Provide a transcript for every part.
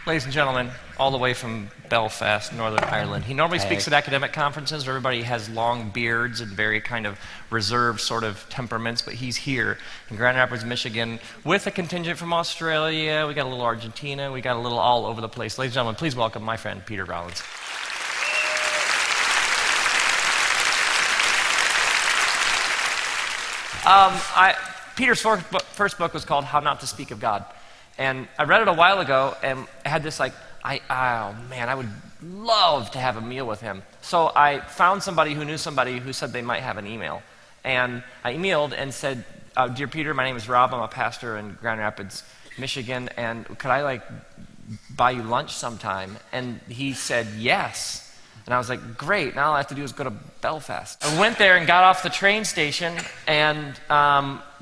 Ladies and gentlemen, all the way from Belfast, Northern Ireland. He normally speaks at academic conferences where everybody has long beards and very kind of reserved sort of temperaments, but he's here in Grand Rapids, Michigan, with a contingent from Australia. We got a little Argentina. We got a little all over the place. Ladies and gentlemen, please welcome my friend, Peter Rollins. Peter's first book was called How Not to Speak of God. And I read it a while ago and had this I would love to have a meal with him. So I found somebody who knew somebody who said they might have an email. And I emailed and said, Dear Peter, my name is Rob. I'm a pastor in Grand Rapids, Michigan. And could I buy you lunch sometime? And he said, yes. And I was like, great, now all I have to do is go to Belfast. I went there and got off the train station, and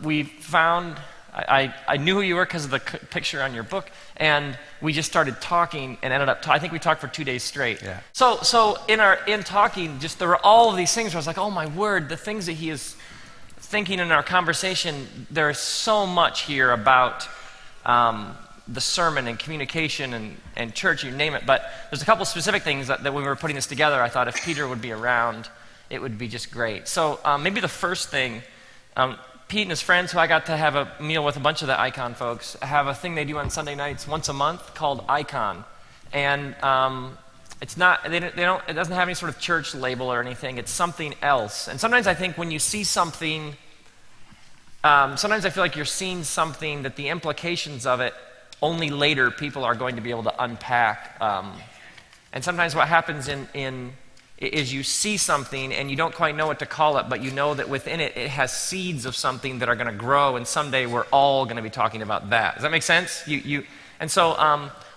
we found, I knew who you were because of the picture on your book, and we just started talking and ended up, I think we talked for 2 days straight. Yeah. So in talking, just there were all of these things where I was like, oh my word, the things that he is thinking in our conversation, there is so much here about the sermon and communication and church, you name it. But there's a couple specific things that when we were putting this together, I thought if Peter would be around, it would be just great. So maybe the first thing, Pete and his friends, who I got to have a meal with, a bunch of the Icon folks, have a thing they do on Sunday nights once a month called Icon. And it's not, it doesn't have any sort of church label or anything. It's something else. And sometimes I think when you see something, sometimes I feel like you're seeing something that the implications of it only later people are going to be able to unpack. And sometimes what happens is you see something and you don't quite know what to call it, but you know that within it, it has seeds of something that are going to grow, and someday we're all going to be talking about that. Does that make sense? And so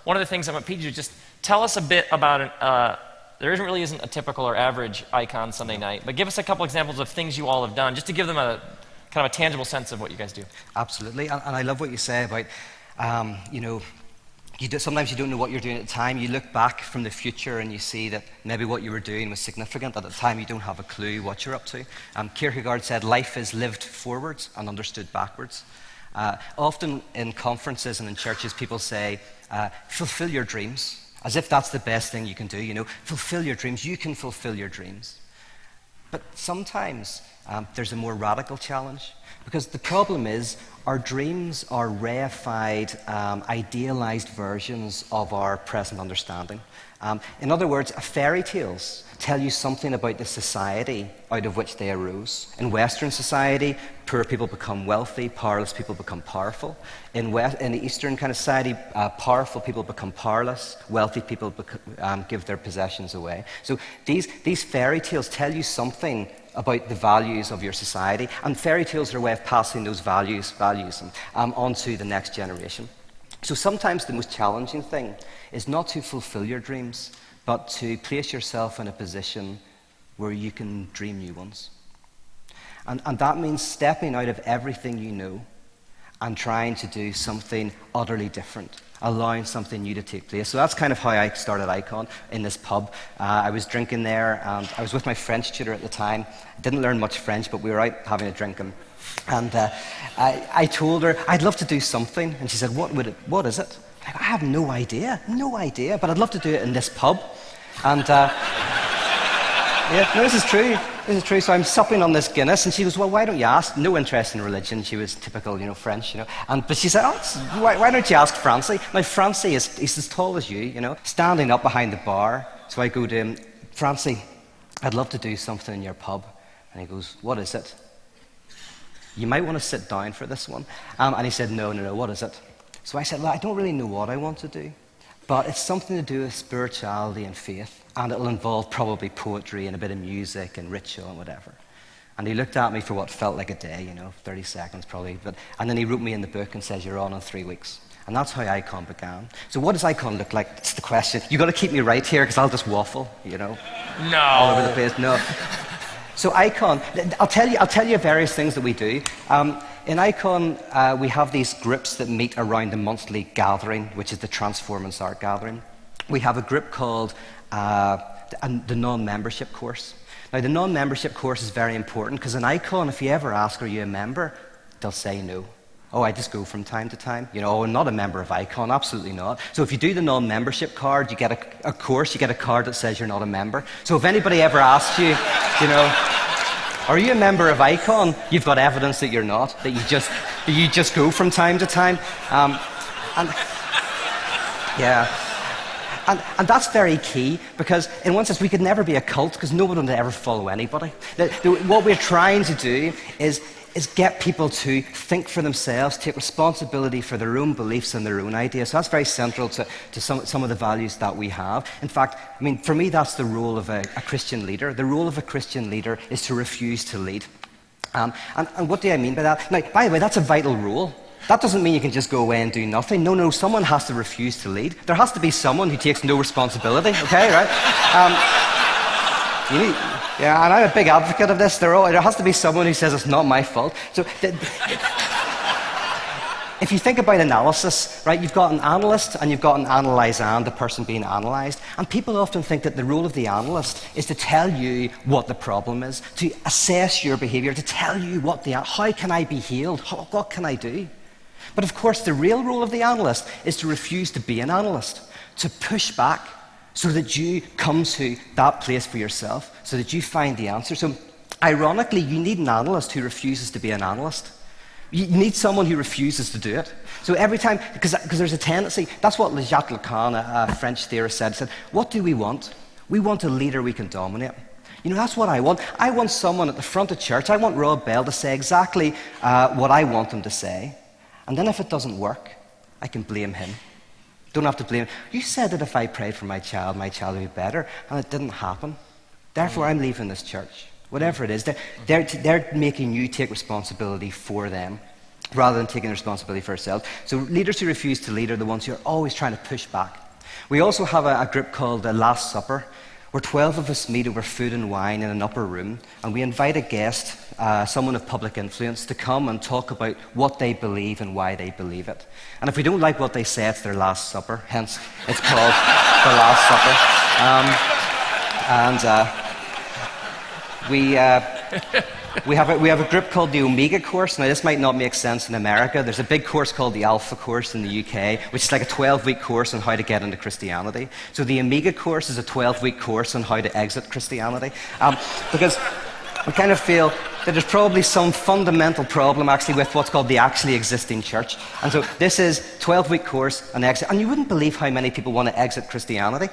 one of the things I want Pete to do is just tell us a bit about there really isn't a typical or average Icon Sunday night, but give us a couple examples of things you all have done, just to give them a kind of a tangible sense of what you guys do. Absolutely, and I love what you say about sometimes you don't know what you're doing at the time. You look back from the future and you see that maybe what you were doing was significant. At the time, you don't have a clue what you're up to. Kierkegaard said, life is lived forwards and understood backwards. Often in conferences and in churches, people say, fulfill your dreams, as if that's the best thing you can do. Fulfill your dreams. You can fulfill your dreams. But sometimes there's a more radical challenge, because the problem is our dreams are reified, idealized versions of our present understanding. In other words, fairy tales tell you something about the society out of which they arose. In Western society, poor people become wealthy, powerless people become powerful. In the Eastern kind of society, powerful people become powerless, wealthy people give their possessions away. So these fairy tales tell you something about the values of your society, and fairy tales are a way of passing those values onto the next generation. So sometimes the most challenging thing is not to fulfill your dreams, but to place yourself in a position where you can dream new ones. And that means stepping out of everything you know and trying to do something utterly different, allowing something new to take place. So that's kind of how I started Icon, in this pub. I was drinking there, and I was with my French tutor at the time. I didn't learn much French, but we were out having a drink, and I told her I'd love to do something, and she said, what is it? I have no idea, but I'd love to do it in this pub. And this is true. So I'm supping on this Guinness, and she goes, well, why don't you ask? No interest in religion. She was typical, French, But she said, why don't you ask Francie? Now, Francie he's as tall as you, standing up behind the bar. So I go to him, Francie, I'd love to do something in your pub. And he goes, what is it? You might want to sit down for this one. And he said, no, what is it? So I said, well, I don't really know what I want to do, but it's something to do with spirituality and faith, and it'll involve probably poetry and a bit of music and ritual and whatever. And he looked at me for what felt like a day, 30 seconds probably, and then he wrote me in the book and says, you're on in 3 weeks. And that's how Icon began. So what does Icon look like? That's the question. You've got to keep me right here, because I'll just waffle, No. all over the place. No. So Icon, I'll tell you various things that we do. In Icon, we have these groups that meet around the monthly gathering, which is the Transformance Art Gathering. We have a group called the non-membership course. Now, the non-membership course is very important because in Icon, if you ever ask, are you a member, they'll say no. Oh, I just go from time to time. Oh, I'm not a member of Icon. Absolutely not. So if you do the non-membership card, you get a course, you get a card that says you're not a member. So if anybody ever asks you, are you a member of Icon? You've got evidence that you're not, that you just go from time to time. And that's very key because, in one sense, we could never be a cult because nobody would ever follow anybody. What we're trying to do is get people to think for themselves, take responsibility for their own beliefs and their own ideas. So that's very central to some of the values that we have. In fact, for me, that's the role of a Christian leader. The role of a Christian leader is to refuse to lead. And what do I mean by that? Now, by the way, that's a vital role. That doesn't mean you can just go away and do nothing. No, someone has to refuse to lead. There has to be someone who takes no responsibility, okay, right? And I'm a big advocate of this. There has to be someone who says it's not my fault. So if you think about analysis, right, you've got an analyst and you've got an analysand, the person being analysed. And people often think that the role of the analyst is to tell you what the problem is, to assess your behaviour, to tell you how can I be healed, what can I do? But of course, the real role of the analyst is to refuse to be an analyst, to push back so that you come to that place for yourself, so that you find the answer. So, ironically, you need an analyst who refuses to be an analyst. You need someone who refuses to do it. So every time, because there's a tendency, that's what Jacques Lacan, a French theorist, said, what do we want? We want a leader we can dominate. That's what I want. I want someone at the front of church, I want Rob Bell to say exactly what I want him to say. And then if it doesn't work, I can blame him. Don't have to blame him. You said that if I prayed for my child would be better, and it didn't happen. Therefore, I'm leaving this church. Whatever it is, they're making you take responsibility for them rather than taking responsibility for ourselves. So leaders who refuse to lead are the ones who are always trying to push back. We also have a group called the Last Supper, where 12 of us meet over food and wine in an upper room, and we invite a guest, someone of public influence, to come and talk about what they believe and why they believe it. And if we don't like what they say, it's their Last Supper, hence it's called the Last Supper. We have a group called the Omega Course. Now, this might not make sense in America. There's a big course called the Alpha Course in the UK, which is like a 12-week course on how to get into Christianity. So the Omega Course is a 12-week course on how to exit Christianity. Because we kind of feel that there's probably some fundamental problem actually with what's called the actually existing church. And so this is 12-week course on exit. And you wouldn't believe how many people want to exit Christianity.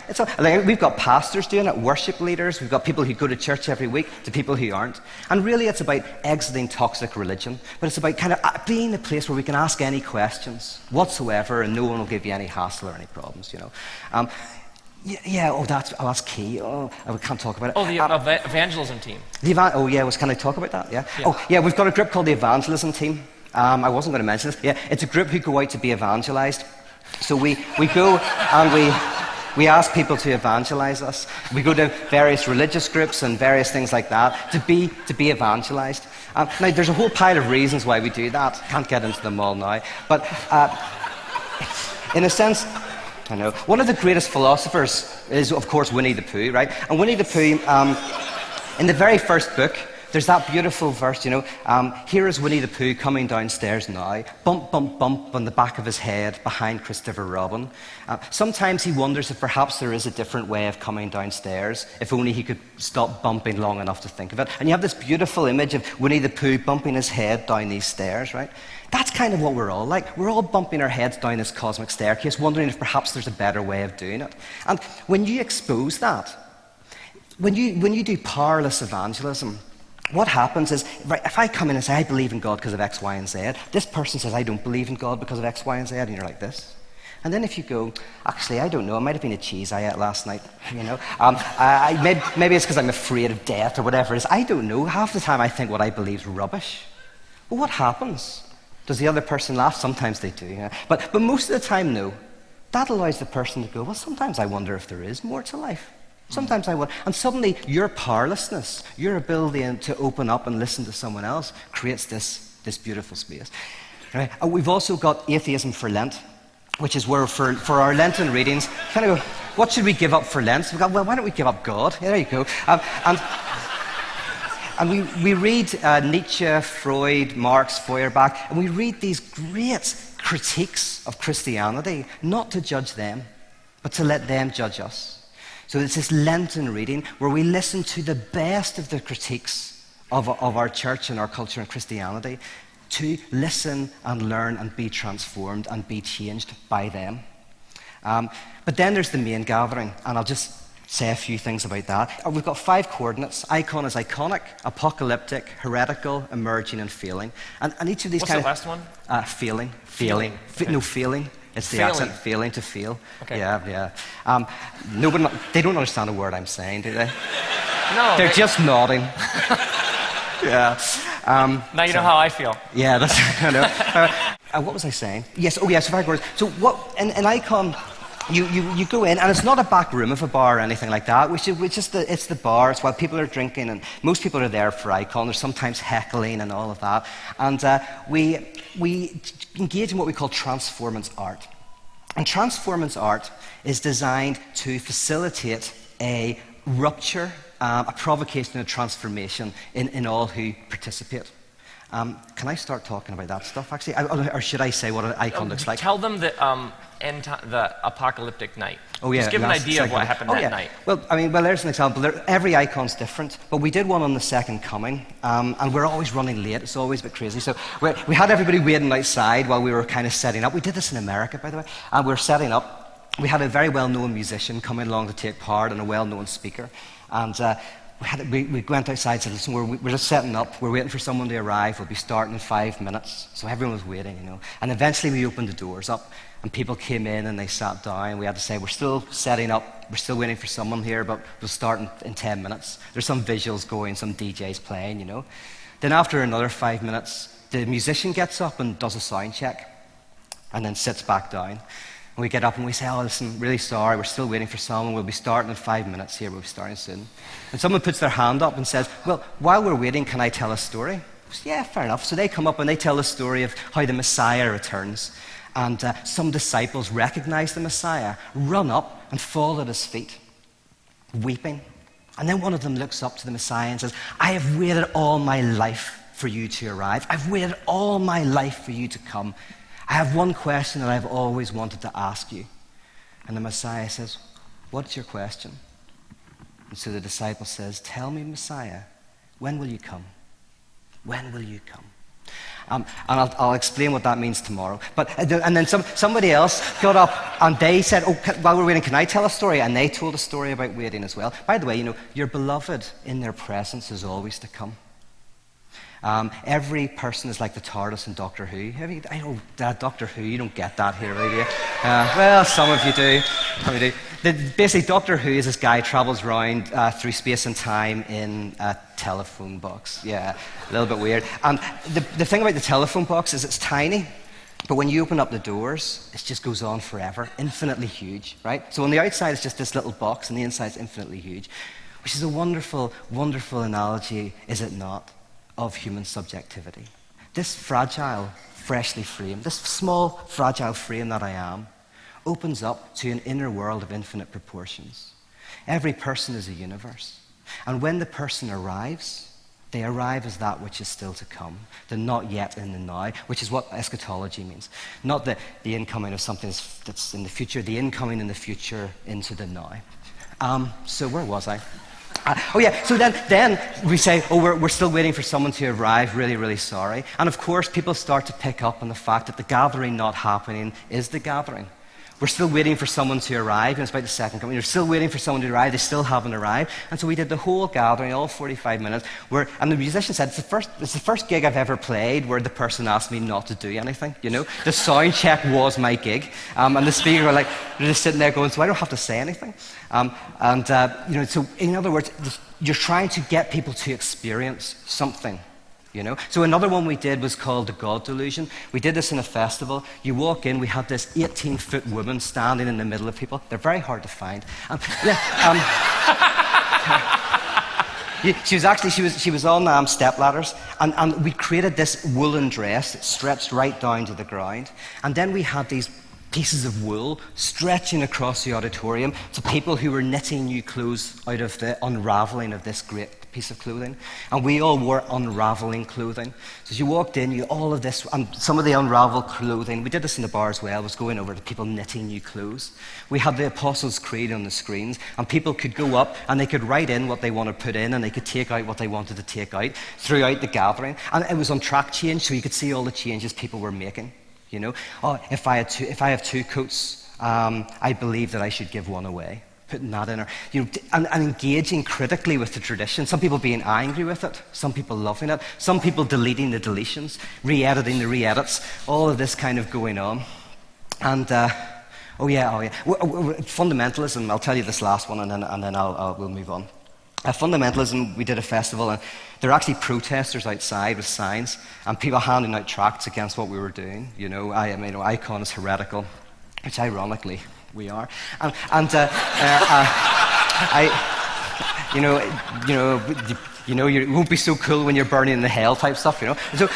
We've got pastors doing it, worship leaders, we've got people who go to church every week to people who aren't. And really it's about exiting toxic religion. But it's about kind of being a place where we can ask any questions whatsoever and no one will give you any hassle or any problems, that's key. I can't talk about it. Oh, the evangelism team. Can I talk about that? Yeah. We've got a group called the evangelism team. I wasn't going to mention this. Yeah, it's a group who go out to be evangelized. So we go and we ask people to evangelize us. We go to various religious groups and various things like that to be evangelized. Now, there's a whole pile of reasons why we do that. Can't get into them all now. But in a sense, I know. One of the greatest philosophers is, of course, Winnie the Pooh, right? And Winnie the Pooh, in the very first book, there's that beautiful verse, here is Winnie the Pooh coming downstairs now, bump, bump, bump on the back of his head behind Christopher Robin. Sometimes he wonders if perhaps there is a different way of coming downstairs, if only he could stop bumping long enough to think of it. And you have this beautiful image of Winnie the Pooh bumping his head down these stairs, right? That's kind of what we're all like. We're all bumping our heads down this cosmic staircase, wondering if perhaps there's a better way of doing it. And when you expose that, when you do powerless evangelism, what happens is, right, if I come in and say, I believe in God because of X, Y, and Z, this person says, I don't believe in God because of X, Y, and Z, and you're like this. And then if you go, actually, I don't know, it might have been a cheese I ate last night, maybe it's because I'm afraid of death or whatever it is. I don't know. Half the time I think what I believe is rubbish. Well, what happens? Does the other person laugh? Sometimes they do. Yeah. But most of the time, no. That allows the person to go, well, sometimes I wonder if there is more to life. Sometimes I wonder. And suddenly, your powerlessness, your ability to open up and listen to someone else creates this beautiful space. Right? And we've also got Atheism for Lent, which is where for our Lenten readings, kind of go, what should we give up for Lent? So we go, well, why don't we give up God? Yeah, there you go. And we read Nietzsche, Freud, Marx, Feuerbach, and we read these great critiques of Christianity, not to judge them, but to let them judge us. So it's this Lenten reading where we listen to the best of the critiques of our church and our culture and Christianity, to listen and learn and be transformed and be changed by them. But then there's the main gathering, and I'll just say a few things about that. We've got 5 coordinates. Icon is iconic, apocalyptic, heretical, emerging, and failing. And each of these What's the last one? Failing. Okay. No, failing. It's the Failing. accent, failing, to fail. Okay. Yeah. They don't understand a word I'm saying, do they? No. They're just nodding. Yeah. Now you know how I feel. Yeah, that's, I know. What was I saying? Yes, so 5 coordinates. So what, in Icon, you go in, and it's not a back room of a bar or anything like that, it's the bar. It's while people are drinking, and most people are there for Icon. There's sometimes heckling and all of that. And we engage in what we call transformance art. And transformance art is designed to facilitate a rupture, a provocation, a transformation in all who participate. Can I start talking about that stuff, actually? Or should I say what an icon looks like? Tell them the apocalyptic night. Oh, yeah. Just give an idea of what happened that night. Well, there's an example. Every icon's different, but we did one on the Second Coming, and we're always running late. It's always a bit crazy. So we had everybody waiting outside while we were kind of setting up. We did this in America, by the way, and we were setting up. We had a very well-known musician coming along to take part, and a well-known speaker, and we went outside and said, listen, we're just setting up. We're waiting for someone to arrive. We'll be starting in 5 minutes. So everyone was waiting, you know. And eventually we opened the doors up, and people came in and they sat down. And we had to say, we're still setting up. We're still waiting for someone here, but we'll start in 10 minutes. There's some visuals going, some DJs playing, you know. Then after another 5 minutes, the musician gets up and does a sound check, and then sits back down. And we get up and we say, oh, listen, really sorry, we're still waiting for someone. We'll be starting in 5 minutes here. We'll be starting soon. And someone puts their hand up and says, well, while we're waiting, can I tell a story? Say, yeah, fair enough. So they come up and they tell the story of how the Messiah returns. And some disciples recognize the Messiah, run up and fall at his feet, weeping. And then one of them looks up to the Messiah and says, I have waited all my life for you to arrive. I've waited all my life for you to come. I have one question that I've always wanted to ask you. And the Messiah says, what's your question? And so the disciple says, tell me, Messiah, when will you come? When will you come? And I'll explain what that means tomorrow. And then somebody else got up and they said, while we're waiting, can I tell a story? And they told a story about waiting as well. By the way, you know, your beloved in their presence is always to come. Every person is like the TARDIS in Doctor Who. I know that Doctor Who, you don't get that here, really. Well, some of you do. Basically, Doctor Who is this guy who travels around through space and time in a telephone box. Yeah, a little bit weird. And the thing about the telephone box is it's tiny, but when you open up the doors, it just goes on forever, infinitely huge, right? So on the outside, it's just this little box, and the inside is infinitely huge, which is a wonderful, wonderful analogy, is it not, of human subjectivity. This fragile, freshly framed, this small, fragile frame that I am, opens up to an inner world of infinite proportions. Every person is a universe. And when the person arrives, they arrive as that which is still to come, the not yet in the now, which is what eschatology means. Not the incoming of something that's in the future, the incoming in the future into the now. So where was I? So then we say, we're still waiting for someone to arrive, really, really sorry. And of course, people start to pick up on the fact that the gathering not happening is the gathering. We're still waiting for someone to arrive, and it's about the second coming. We're still waiting for someone to arrive, they still haven't arrived. And so we did the whole gathering, all 45 minutes, and the musician said, it's the first gig I've ever played where the person asked me not to do anything, you know? The sound check was my gig. And the speaker were like, they're just sitting there going, so I don't have to say anything. So in other words, you're trying to get people to experience something. You know? So another one we did was called the God Delusion. We did this in a festival. You walk in, we had this 18-foot woman standing in the middle of people. They're very hard to find. She was on step ladders, and we created this woolen dress that stretched right down to the ground. And then we had these pieces of wool stretching across the auditorium to people who were knitting new clothes out of the unraveling of this great piece of clothing. And we all wore unraveling clothing. So as you walked in, you all of this, and some of the unraveled clothing, we did this in the bar as well, was going over to people knitting new clothes. We had the Apostles' Creed on the screens, and people could go up and they could write in what they want to put in, and they could take out what they wanted to take out throughout the gathering. And it was on track change, so you could see all the changes people were making. You know, oh, if I have two coats, I believe that I should give one away. Putting that in, or and engaging critically with the tradition. Some people being angry with it, some people loving it, some people deleting the deletions, re-editing the re-edits. All of this kind of going on, and fundamentalism. I'll tell you this last one, and then we'll move on. Fundamentalism. We did a festival, and there were actually protesters outside with signs, and people handing out tracts against what we were doing. You know, Icon is heretical, which ironically we are, you won't be so cool when you're burning in the hell type stuff. You know, so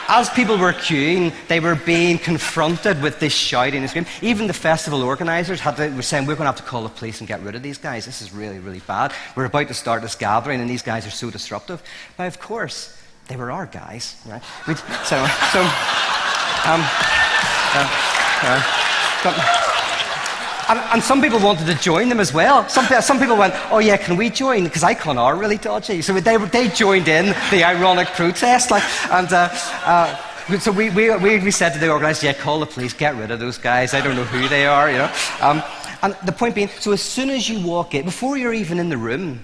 as people were queuing, they were being confronted with this shouting and screaming. Even the festival organisers were saying, we're going to have to call the police and get rid of these guys. This is really, really bad. We're about to start this gathering, and these guys are so disruptive. Now, of course, they were our guys, right? And some people wanted to join them as well. Some people went, oh yeah, can we join? Because Icon are really dodgy. So they joined in the ironic protest. So we said to the organisers, yeah, call the police, get rid of those guys. I don't know who they are, you know. And the point being, so as soon as you walk in, before you're even in the room,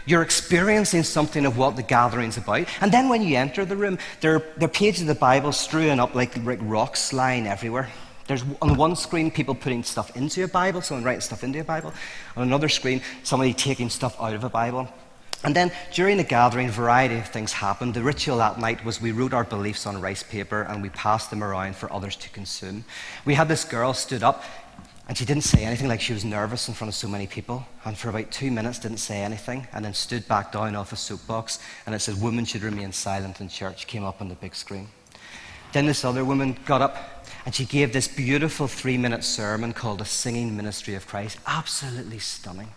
you're experiencing something of what the gathering's about. And then when you enter the room, there are pages of the Bible strewn up like rocks lying everywhere. There's on one screen people putting stuff into a Bible, someone writing stuff into a Bible. On another screen, somebody taking stuff out of a Bible. And then during the gathering, a variety of things happened. The ritual that night was we wrote our beliefs on rice paper and we passed them around for others to consume. We had this girl stood up, and she didn't say anything, like she was nervous in front of so many people. And for about 2 minutes didn't say anything, and then stood back down off a soapbox, and it said, women should remain silent in church, came up on the big screen. Then this other woman got up, and she gave this beautiful 3-minute sermon called A Singing Ministry of Christ. Absolutely stunning.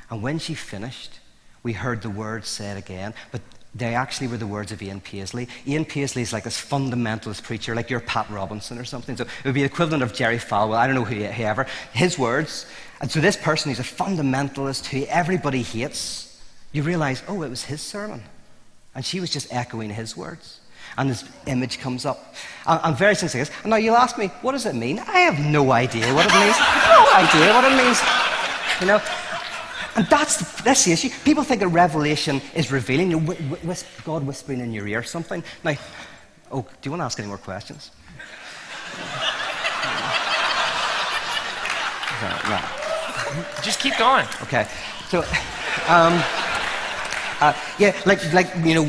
And when she finished, we heard the words said again, but they actually were the words of Ian Paisley. Ian Paisley is like this fundamentalist preacher, like your Pat Robinson or something. So it would be the equivalent of Jerry Falwell, I don't know whoever. His words. And so this person who's a fundamentalist who everybody hates, you realize, oh, it was his sermon. And she was just echoing his words. And this image comes up. And various things like this. And now you'll ask me, what does it mean? I have no idea what it means. No idea what it means. You know? And that's the issue. People think that revelation is revealing, God whispering in your ear something. Now, do you want to ask any more questions? No. Just keep going. Okay. So,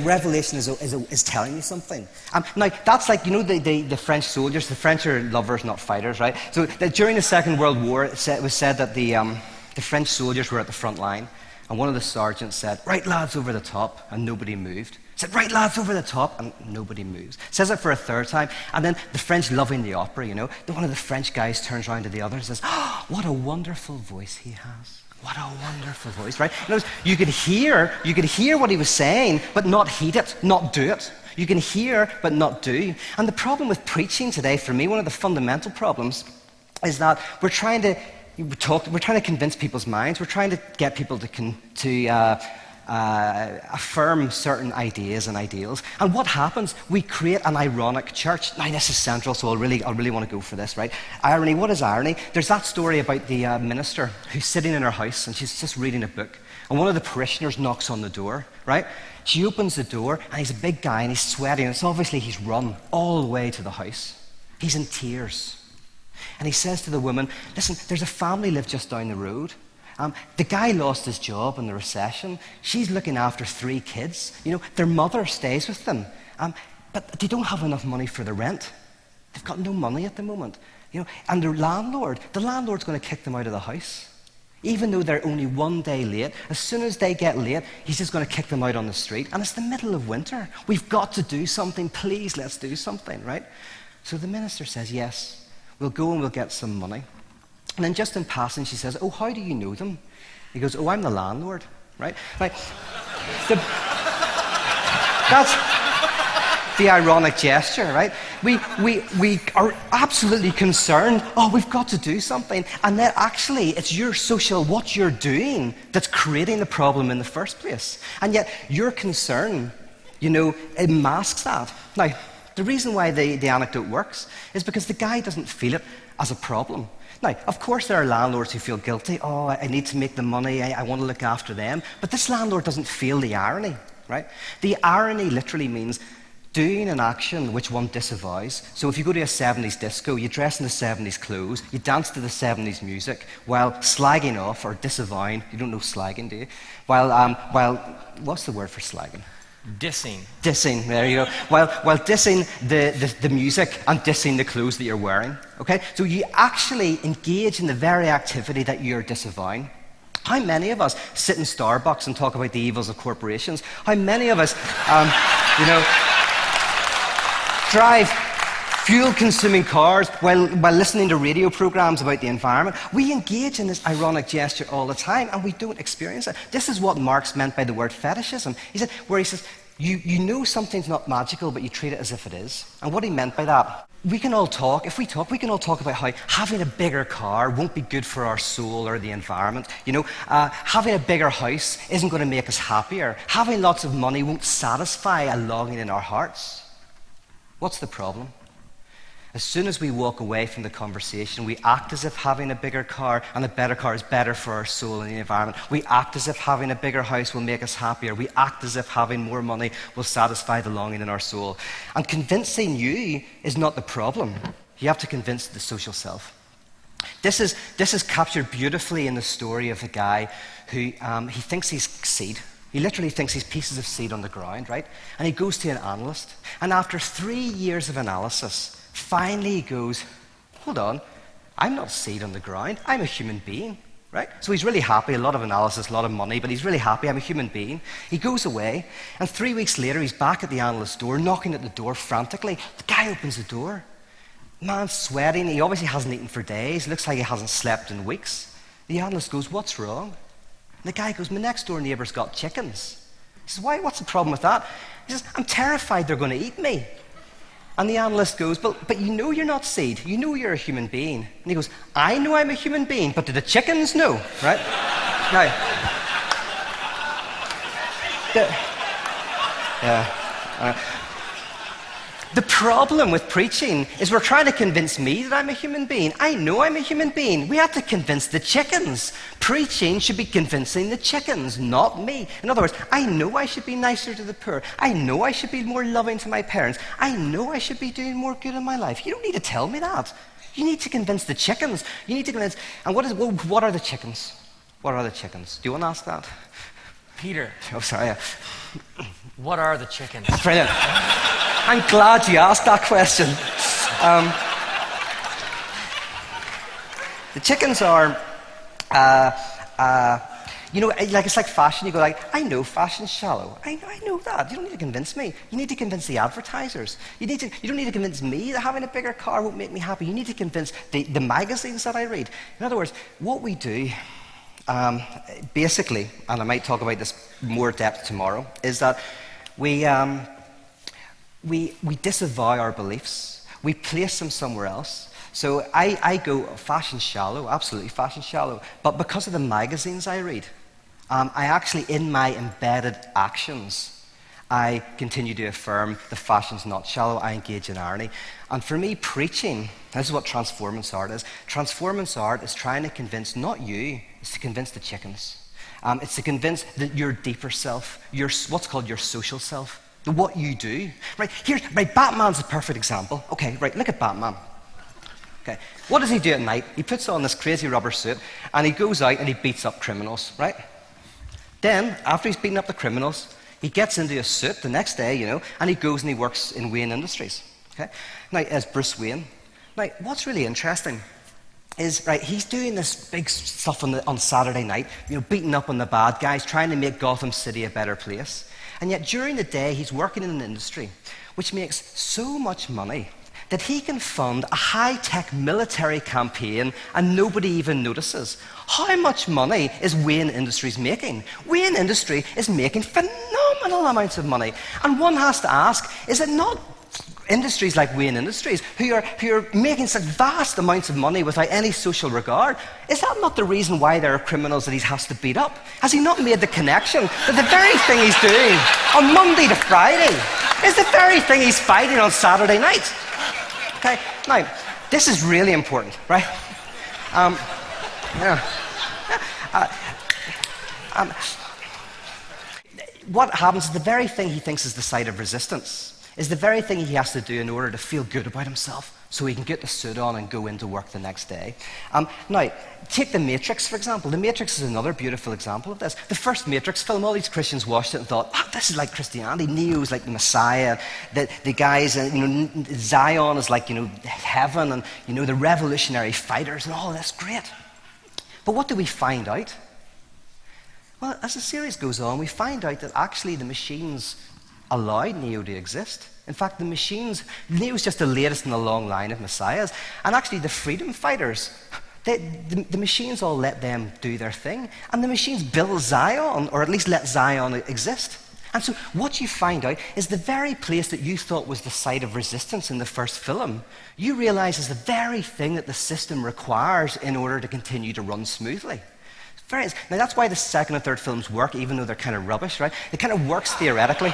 revelation is telling you something. Now, that's like, the French soldiers. The French are lovers, not fighters, right? So during the Second World War, it was said that the French soldiers were at the front line, and one of the sergeants said, right lads, over the top, and nobody moved. Said, right lads, over the top, and nobody moves. Says it for a third time, and then the French loving the opera, one of the French guys turns around to the other and says, oh, what a wonderful voice he has. What a wonderful voice, right? You could hear what he was saying, but not heed it, not do it. You can hear, but not do. And the problem with preaching today, for me, one of the fundamental problems, is that we're trying to convince people's minds. We're trying to get people to affirm certain ideas and ideals. And what happens? We create an ironic church. Now, this is central, so I really want to go for this, right? Irony. What is irony? There's that story about the minister who's sitting in her house and she's just reading a book. And one of the parishioners knocks on the door, right? She opens the door and he's a big guy and he's sweating. And it's obviously he's run all the way to the house. He's in tears. And he says to the woman, listen, there's a family live just down the road. The guy lost his job in the recession. She's looking after 3 kids. Their mother stays with them. But they don't have enough money for the rent. They've got no money at the moment. And their landlord's going to kick them out of the house. Even though they're only 1 day late, as soon as they get late, he's just going to kick them out on the street. And it's the middle of winter. We've got to do something. Please, let's do something, right? So the minister says, yes, we'll go and we'll get some money. And then just in passing, she says, oh, how do you know them? He goes, oh, I'm the landlord, right? Like, that's the ironic gesture, right? We are absolutely concerned, oh, we've got to do something. And then actually, it's your what you're doing that's creating the problem in the first place. And yet, your concern, it masks that. Now, the reason why the anecdote works is because the guy doesn't feel it as a problem. Now, of course, there are landlords who feel guilty. Oh, I need to make the money. I want to look after them. But this landlord doesn't feel the irony, right? The irony literally means doing an action which one disavows. So if you go to a 70s disco, you dress in the 70s clothes, you dance to the 70s music while slagging off or disavowing. You don't know slagging, do you? While what's the word for slagging? Dissing. Dissing, there you go. While dissing the music and dissing the clothes that you're wearing. Okay? So you actually engage in the very activity that you're disavowing. How many of us sit in Starbucks and talk about the evils of corporations? How many of us, drive fuel-consuming cars while listening to radio programs about the environment? We engage in this ironic gesture all the time, and we don't experience it. This is what Marx meant by the word fetishism. He says, you know something's not magical, but you treat it as if it is. And what he meant by that, we can all talk about how having a bigger car won't be good for our soul or the environment. Having a bigger house isn't going to make us happier. Having lots of money won't satisfy a longing in our hearts. What's the problem? As soon as we walk away from the conversation, we act as if having a bigger car and a better car is better for our soul and the environment. We act as if having a bigger house will make us happier. We act as if having more money will satisfy the longing in our soul. And convincing you is not the problem. You have to convince the social self. This is captured beautifully in the story of a guy who he thinks he's seed. He literally thinks he's pieces of seed on the ground, right? And he goes to an analyst. And after 3 years of analysis, finally he goes, hold on, I'm not seed on the ground. I'm a human being, right? So he's really happy. A lot of analysis, a lot of money, but he's really happy. I'm a human being. He goes away. And 3 weeks later, he's back at the analyst's door, knocking at the door frantically. The guy opens the door. Man's sweating. He obviously hasn't eaten for days. Looks like he hasn't slept in weeks. The analyst goes, what's wrong? And the guy goes, my next door neighbour's got chickens. He says, why? What's the problem with that? He says, I'm terrified they're going to eat me. And the analyst goes, but you know you're not seed. You know you're a human being. And he goes, I know I'm a human being, but do the chickens know? Right? Now, the problem with preaching is we're trying to convince me that I'm a human being. I know I'm a human being. We have to convince the chickens. Preaching should be convincing the chickens, not me. In other words, I know I should be nicer to the poor. I know I should be more loving to my parents. I know I should be doing more good in my life. You don't need to tell me that. You need to convince the chickens. You need to convince. And what are the chickens? What are the chickens? Do you want to ask that? Peter. Oh, sorry. What are the chickens? Brilliant. I'm glad you asked that question. The chickens are, it's like fashion. You go like, I know fashion's shallow. I know that. You don't need to convince me. You need to convince the advertisers. You don't need to convince me that having a bigger car won't make me happy. You need to convince the magazines that I read. In other words, what we do, basically, and I might talk about this more depth tomorrow, is that we disavow our beliefs. We place them somewhere else. So I go, fashion's shallow, absolutely fashion's shallow. But because of the magazines I read, I actually, in my embedded actions, I continue to affirm the fashion's not shallow. I engage in irony. And for me, preaching, this is what transformance art is. Transformance art is trying to convince, not you, it's to convince the chickens. It's to convince your deeper self, what's called your social self, what you do. Right, Batman's a perfect example. Okay, right, look at Batman. Okay, what does he do at night? He puts on this crazy rubber suit, and he goes out and he beats up criminals, right? Then, after he's beaten up the criminals, he gets into a suit the next day, and he goes and he works in Wayne Industries. Okay, now, as Bruce Wayne. Now, what's really interesting is, right, he's doing this big stuff on Saturday night, beating up on the bad guys, trying to make Gotham City a better place. And yet during the day, he's working in an industry which makes so much money that he can fund a high-tech military campaign and nobody even notices. How much money is Wayne Industries making? Wayne Industry is making phenomenal amounts of money. And one has to ask, is it not industries like Wayne Industries who are making such vast amounts of money without any social regard? Is that not the reason why there are criminals that he has to beat up? Has he not made the connection that the very thing he's doing on Monday to Friday is the very thing he's fighting on Saturday night? Okay, now, this is really important, right? What happens is the very thing he thinks is the site of resistance is the very thing he has to do in order to feel good about himself so he can get the suit on and go into work the next day. Now, take The Matrix, for example. The Matrix is another beautiful example of this. The first Matrix film, all these Christians watched it and thought, this is like Christianity. Neo's like the Messiah. The guys, Zion is like, heaven, and, the revolutionary fighters and all this. Great. But what do we find out? Well, as the series goes on, we find out that actually the machines allowed Neo to exist. In fact, Neo's just the latest in a long line of messiahs. And actually the freedom fighters, the machines all let them do their thing. And the machines build Zion, or at least let Zion exist. And so what you find out is the very place that you thought was the site of resistance in the first film, you realize is the very thing that the system requires in order to continue to run smoothly. Now that's why the second and third films work, even though they're kind of rubbish, right? It kind of works theoretically.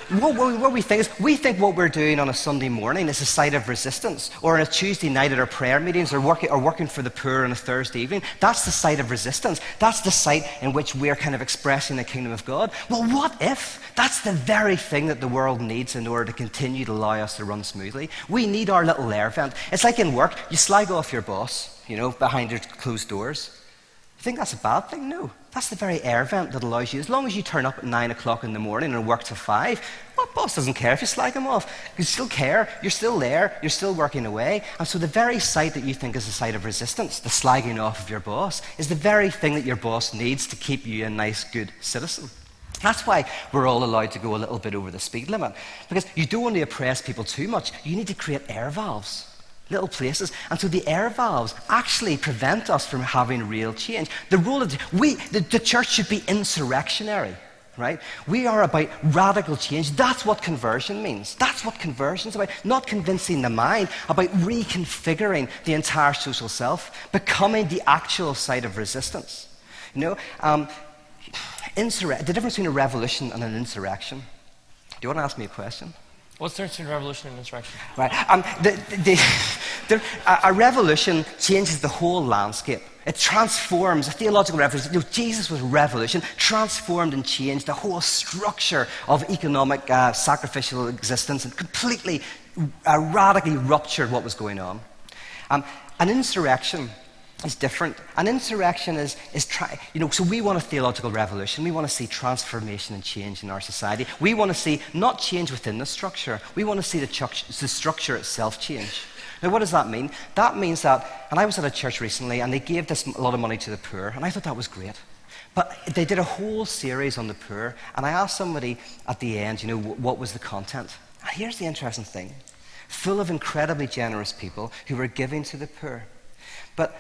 What we think is, we think what we're doing on a Sunday morning is a site of resistance, or on a Tuesday night at our prayer meetings, or working for the poor on a Thursday evening. That's the site of resistance. That's the site in which we're kind of expressing the kingdom of God. Well, what if that's the very thing that the world needs in order to continue to allow us to run smoothly? We need our little air vent. It's like in work, you slag off your boss, behind your closed doors. You think that's a bad thing? No. That's the very air vent that allows you, as long as you turn up at 9 o'clock in the morning and work till 5, well, boss doesn't care if you slag him off. You still care, you're still there, you're still working away. And so the very site that you think is a site of resistance, the slagging off of your boss, is the very thing that your boss needs to keep you a nice, good citizen. That's why we're all allowed to go a little bit over the speed limit. Because you don't want to oppress people too much, you need to create air valves. Little places. And so the air valves actually prevent us from having real change. The church should be insurrectionary, right? We are about radical change. That's what conversion means. That's what conversion is about. Not convincing the mind, about reconfiguring the entire social self, becoming the actual site of resistance. The difference between a revolution and an insurrection. Do you want to ask me a question? What's the difference between revolution and insurrection? Right. A revolution changes the whole landscape. It transforms, a theological revolution. Jesus was a revolution, transformed and changed the whole structure of economic sacrificial existence and completely, radically ruptured what was going on. An insurrection is different. An insurrection so we want a theological revolution. We want to see transformation and change in our society. We want to see not change within the structure. We want to see the structure itself change. Now, what does that mean? That means that, and I was at a church recently, and they gave a lot of money to the poor, and I thought that was great. But they did a whole series on the poor, and I asked somebody at the end, what was the content? And here's the interesting thing. Full of incredibly generous people who were giving to the poor. But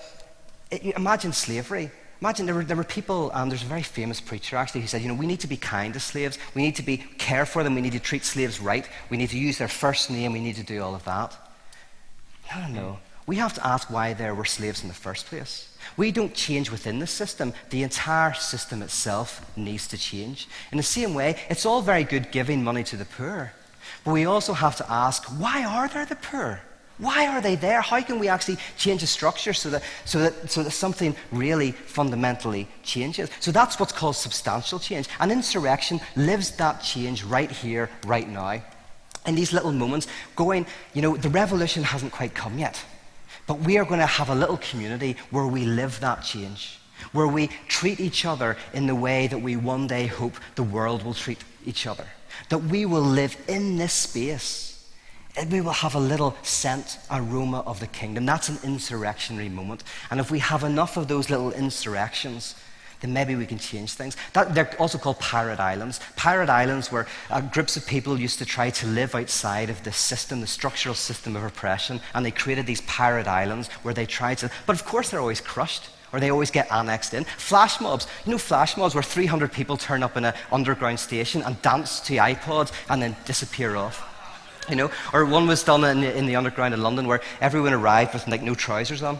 imagine slavery. Imagine there were people, there's a very famous preacher actually who said, we need to be kind to slaves, we need to care for them, we need to treat slaves right, we need to use their first name, we need to do all of that. No. We have to ask why there were slaves in the first place. We don't change within the system. The entire system itself needs to change. In the same way, it's all very good giving money to the poor, but we also have to ask, why are there the poor? Why are they there? How can we actually change the structure so that something really fundamentally changes? So that's what's called substantial change. And insurrection lives that change right here, right now. In these little moments, the revolution hasn't quite come yet. But we are going to have a little community where we live that change, where we treat each other in the way that we one day hope the world will treat each other. That we will live in this space we will have a little scent aroma of the kingdom. That's an insurrectionary moment. And if we have enough of those little insurrections, then maybe we can change things. They're also called pirate islands. Pirate islands were groups of people used to try to live outside of the system, the structural system of oppression, and they created these pirate islands where they tried to, but of course they're always crushed, or they always get annexed in. Flash mobs. You know flash mobs where 300 people turn up in an underground station and dance to iPods and then disappear off. You know, or one was done in the underground in London where everyone arrived with like no trousers on.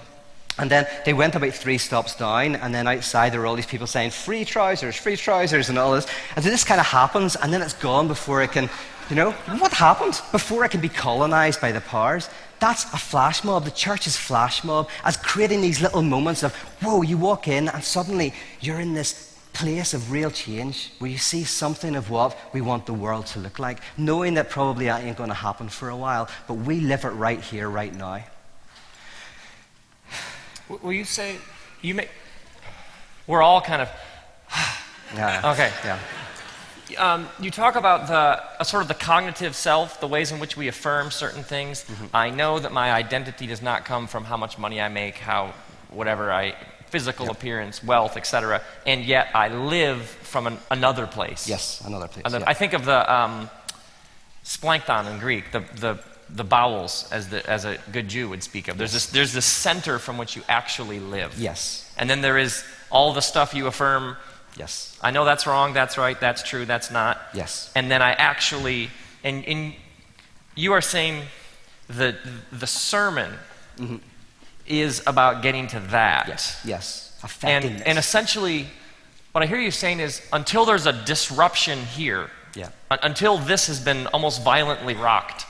And then they went about 3 stops down, and then outside there were all these people saying, free trousers, and all this. And so this kind of happens, and then it's gone before it can, you know, what happened? Before it can be colonized by the powers. That's a flash mob. The church's flash mob, as creating these little moments of, whoa, you walk in, and suddenly you're in this place of real change, where you see something of what we want the world to look like, knowing that probably that ain't going to happen for a while, but we live it right here, right now. Will you say, we're all kind of, Yeah. okay. Yeah. You talk about sort of the cognitive self, the ways in which we affirm certain things. Mm-hmm. I know that my identity does not come from how much money I make, physical appearance, wealth, etc. And yet I live from another place. Yes, another place. I think of the splankton in Greek, the bowels, as a good Jew would speak of. There's this center from which you actually live. Yes. And then there is all the stuff you affirm. Yes. I know that's wrong, that's right, that's true, that's not. Yes. And then I actually, and you are saying the sermon is about getting to that. Yes. Yes. Affecting and essentially, what I hear you saying is, until there's a disruption here, until this has been almost violently rocked,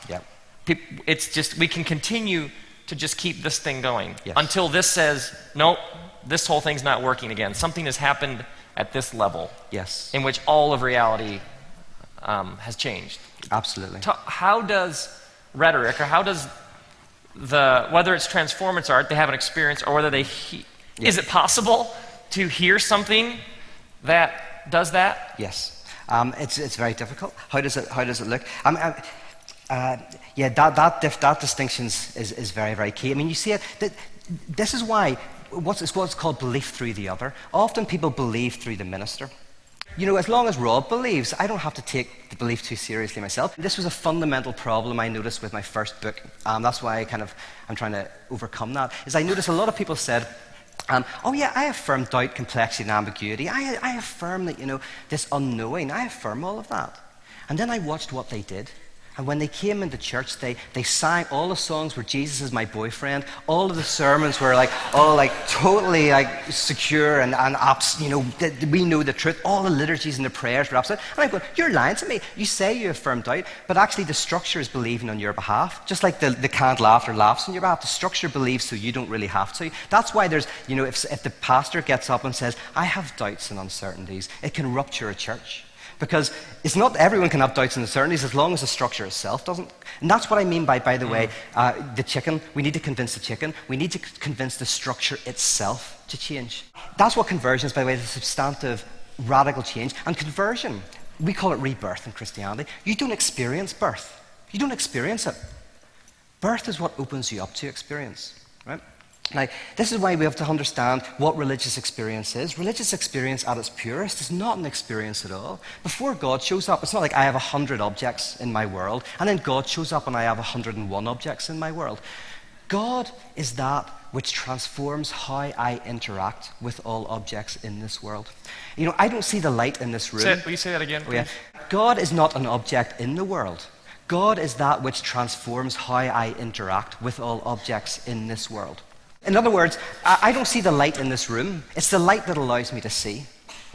it's just, we can continue to just keep this thing going until this says, nope, this whole thing's not working again. Something has happened at this level in which all of reality has changed. Absolutely. How does rhetoric, or how does whether it's transformance art, they have an experience, or whether is it possible to hear something that does that? Yes. It's very difficult. How does it look? That distinction is very, very key. I mean, you see it. This is why what's called belief through the other. Often people believe through the minister. You know, as long as Rob believes, I don't have to take the belief too seriously myself. This was a fundamental problem I noticed with my first book. That's why I'm trying to overcome that. Is I noticed a lot of people said, oh yeah, I affirm doubt, complexity, and ambiguity. I affirm that, you know, this unknowing. I affirm all of that. And then I watched what they did. And when they came into church, they sang all the songs where Jesus is my boyfriend. All of the sermons were totally secure and you know, we know the truth. All the liturgies and the prayers were absolute. And I'm going, you're lying to me. You say you affirm doubt, but actually the structure is believing on your behalf. Just like the canned laughter laughs on your behalf. The structure believes so you don't really have to. That's why there's, you know, if the pastor gets up and says, I have doubts and uncertainties, it can rupture a church. Because it's not everyone can have doubts and uncertainties as long as the structure itself doesn't. And that's what I mean by the way, the chicken. We need to convince the chicken. We need to convince the structure itself to change. That's what conversion is, by the way, the substantive, radical change. And conversion, we call it rebirth in Christianity. You don't experience birth. You don't experience it. Birth is what opens you up to experience, right? Now, this is why we have to understand what religious experience is. Religious experience at its purest is not an experience at all. Before God shows up, it's not like I have 100 objects in my world, and then God shows up and I have 101 objects in my world. God is that which transforms how I interact with all objects in this world. You know, I don't see the light in this room. Will you say that again, please? Oh, yeah. God is not an object in the world. God is that which transforms how I interact with all objects in this world. In other words, I don't see the light in this room. It's the light that allows me to see.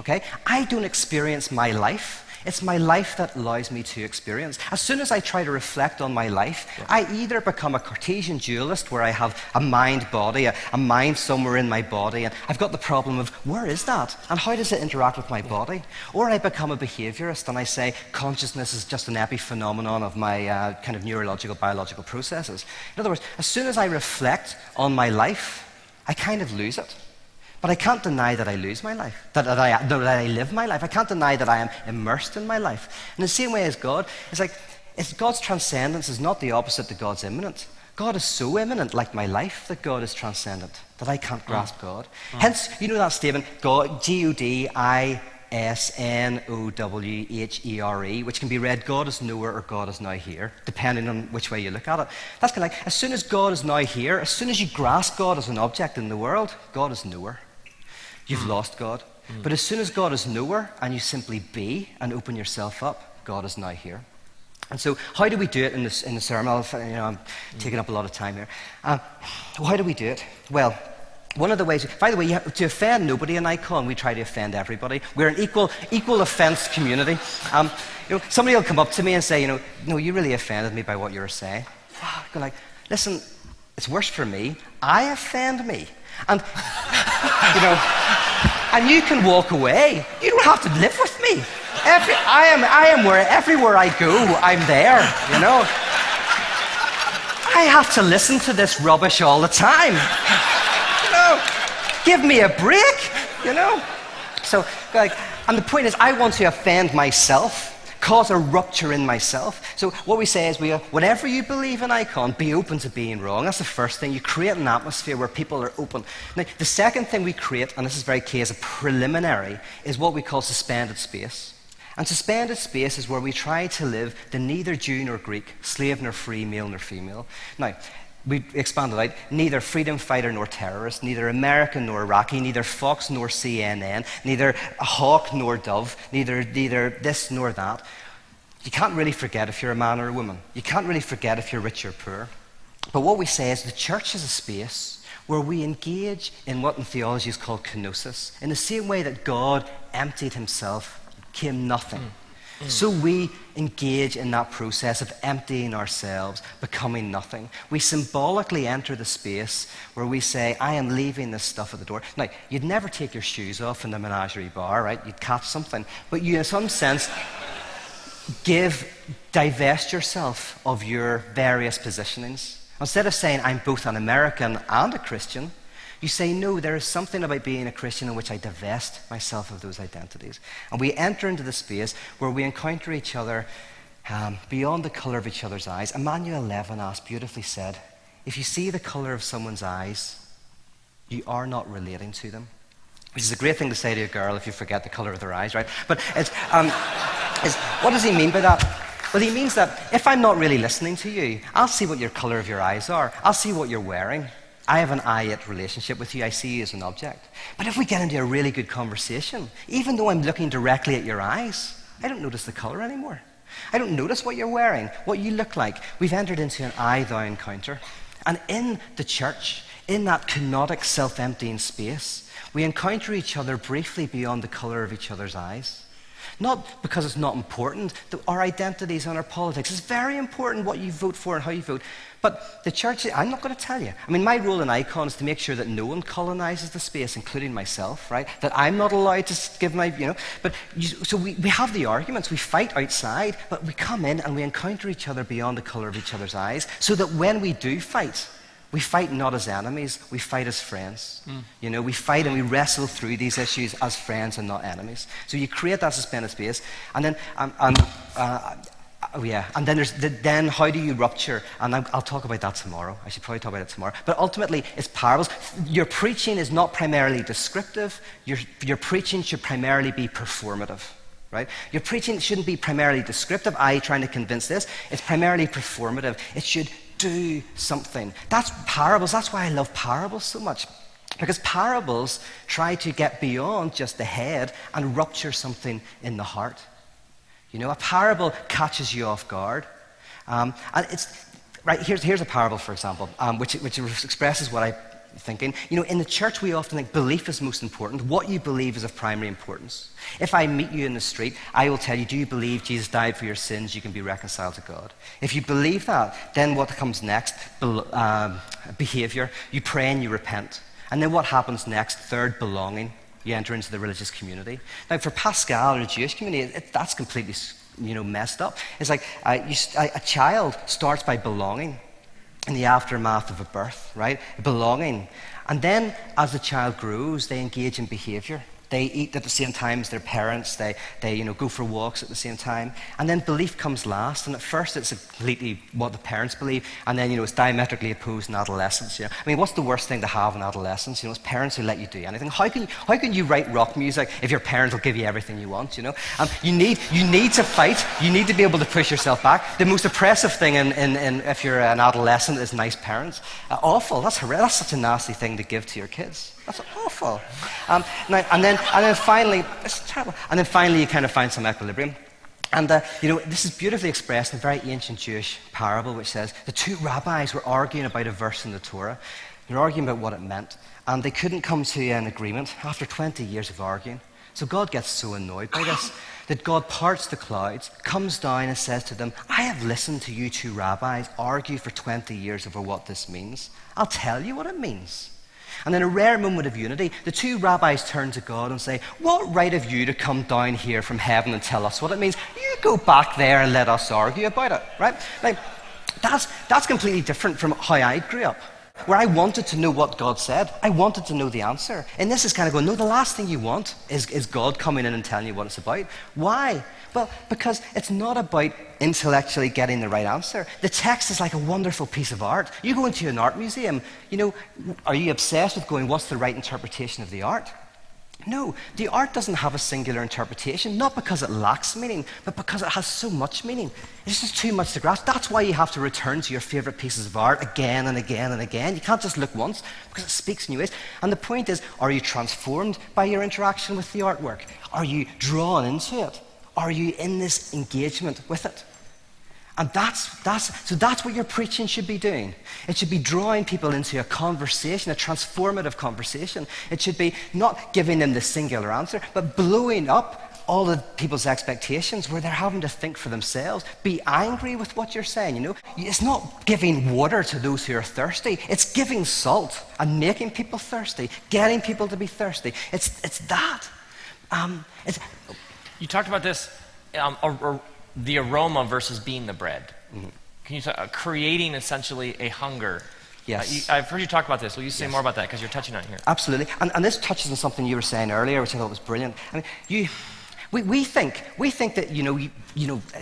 Okay? I don't experience my life. It's my life that allows me to experience. As soon as I try to reflect on my life, I either become a Cartesian dualist where I have a mind-body, a mind somewhere in my body, and I've got the problem of where is that? And how does it interact with my body? Or I become a behaviorist and I say consciousness is just an epiphenomenon of my kind of neurological, biological processes. In other words, as soon as I reflect on my life, I kind of lose it. But I can't deny that I lose my life, that I live my life. I can't deny that I am immersed in my life. In the same way as God, it's like God's transcendence is not the opposite to God's immanent. God is so immanent, like my life, that God is transcendent, that I can't grasp God. Hence, you know that statement, God, G-O-D-I-S-N-O-W-H-E-R-E, which can be read, God is nowhere or God is now here, depending on which way you look at it. That's kind of like, as soon as God is now here, as soon as you grasp God as an object in the world, God is nowhere. You've lost God. But as soon as God is nowhere and you simply be and open yourself up, God is now here. And so, how do we do it in the sermon? I'm taking up a lot of time here. How do we do it? Well, one of the ways, by the way, to offend nobody in Icon, we try to offend everybody. We're an equal offense community. Somebody will come up to me and say, no, you really offended me by what you were saying. I go like, listen, it's worse for me. I offend me. And, and you can walk away. You don't have to live with me. I am where everywhere I go, I'm there, I have to listen to this rubbish all the time. Give me a break, So, and the point is, I want to offend myself, cause a rupture in myself. So what we say is, whatever you believe in Icon, be open to being wrong. That's the first thing. You create an atmosphere where people are open. Now, the second thing we create, and this is very key as a preliminary, is what we call suspended space. And suspended space is where we try to live the neither Jew nor Greek, slave nor free, male nor female. Now, we expanded out, neither freedom fighter nor terrorist, neither American nor Iraqi, neither Fox nor CNN, neither hawk nor dove, neither this nor that. You can't really forget if you're a man or a woman. You can't really forget if you're rich or poor. But what we say is the church is a space where we engage in what in theology is called kenosis, in the same way that God emptied himself, became nothing. So we engage in that process of emptying ourselves, becoming nothing. We symbolically enter the space where we say, I am leaving this stuff at the door. Now, you'd never take your shoes off in the menagerie bar, right? You'd catch something. But you, in some sense, divest yourself of your various positionings. Instead of saying, I'm both an American and a Christian, you say, no, there is something about being a Christian in which I divest myself of those identities. And we enter into the space where we encounter each other beyond the colour of each other's eyes. Emmanuel Levinas beautifully said, if you see the colour of someone's eyes, you are not relating to them. Which is a great thing to say to a girl if you forget the colour of their eyes, right? But what does he mean by that? Well, he means that if I'm not really listening to you, I'll see what your colour of your eyes are. I'll see what you're wearing. I have an I-it relationship with you. I see you as an object. But if we get into a really good conversation, even though I'm looking directly at your eyes, I don't notice the colour anymore. I don't notice what you're wearing, what you look like. We've entered into an I-thou encounter. And in the church, in that kenotic, self-emptying space, we encounter each other briefly beyond the colour of each other's eyes. Not because it's not important, our identities and our politics. It's very important what you vote for and how you vote. But the church, I'm not going to tell you. I mean, my role in Icon is to make sure that no one colonizes the space, including myself, right? That I'm not allowed to give my, So we have the arguments, we fight outside, but we come in and we encounter each other beyond the colour of each other's eyes, so that when we do fight, we fight not as enemies, we fight as friends. We fight and we wrestle through these issues as friends and not enemies. So you create that suspended space, and then, and then then how do you rupture? And I'll talk about that tomorrow. I should probably talk about it tomorrow. But ultimately, it's parables. Your preaching is not primarily descriptive. Your preaching should primarily be performative. Right? Your preaching shouldn't be primarily descriptive, trying to convince this. It's primarily performative. It should do something. That's parables. That's why I love parables so much. Because parables try to get beyond just the head and rupture something in the heart. A parable catches you off guard. And it's, right, here's a parable, for example, which expresses what I'm thinking. In the church, we often think belief is most important. What you believe is of primary importance. If I meet you in the street, I will tell you, do you believe Jesus died for your sins? You can be reconciled to God. If you believe that, then what comes next? Behavior. You pray and you repent. And then what happens next? Third, belonging. You enter into the religious community. Now, for Pascal or the Jewish community, that's completely, messed up. It's like a child starts by belonging in the aftermath of a birth, right? Belonging. And then, as the child grows, they engage in behavior. They eat at the same time as their parents. They go for walks at the same time. And then belief comes last. And at first, it's completely what the parents believe. And then, it's diametrically opposed in adolescence. I mean, what's the worst thing to have in adolescence? It's parents who let you do anything. How can you write rock music if your parents will give you everything you want? You need to fight. You need to be able to push yourself back. The most oppressive thing in if you're an adolescent is nice parents. Awful. That's horrible. That's such a nasty thing to give to your kids. That's awful. And then finally, it's terrible. And then finally, you kind of find some equilibrium. And this is beautifully expressed in a very ancient Jewish parable, which says the two rabbis were arguing about a verse in the Torah. They were arguing about what it meant, and they couldn't come to an agreement after 20 years of arguing. So God gets so annoyed by this that God parts the clouds, comes down and says to them, I have listened to you two rabbis argue for 20 years over what this means. I'll tell you what it means. And in a rare moment of unity, the two rabbis turn to God and say, what right have you to come down here from heaven and tell us what it means? You go back there and let us argue about it, right? Like, that's completely different from how I grew up, where I wanted to know what God said. I wanted to know the answer. And this is kind of going, no, the last thing you want is God coming in and telling you what it's about. Why? Well, because it's not about intellectually getting the right answer. The text is like a wonderful piece of art. You go into an art museum, are you obsessed with going, what's the right interpretation of the art? No, the art doesn't have a singular interpretation, not because it lacks meaning, but because it has so much meaning. It's just too much to grasp. That's why you have to return to your favorite pieces of art again and again and again. You can't just look once, because it speaks in new ways. And the point is, are you transformed by your interaction with the artwork? Are you drawn into it? Are you in this engagement with it? And that's what your preaching should be doing. It should be drawing people into a conversation, a transformative conversation. It should be not giving them the singular answer, but blowing up all of people's expectations where they're having to think for themselves. Be angry with what you're saying, It's not giving water to those who are thirsty. It's giving salt and making people thirsty, getting people to be thirsty. It's that. You talked about this, the aroma versus being the bread. Mm-hmm. Can you talk, creating essentially a hunger? Yes. I've heard you talk about this. Will you say more about that? Because you're touching on it here. Absolutely. And this touches on something you were saying earlier, which I thought was brilliant. I mean, we think that,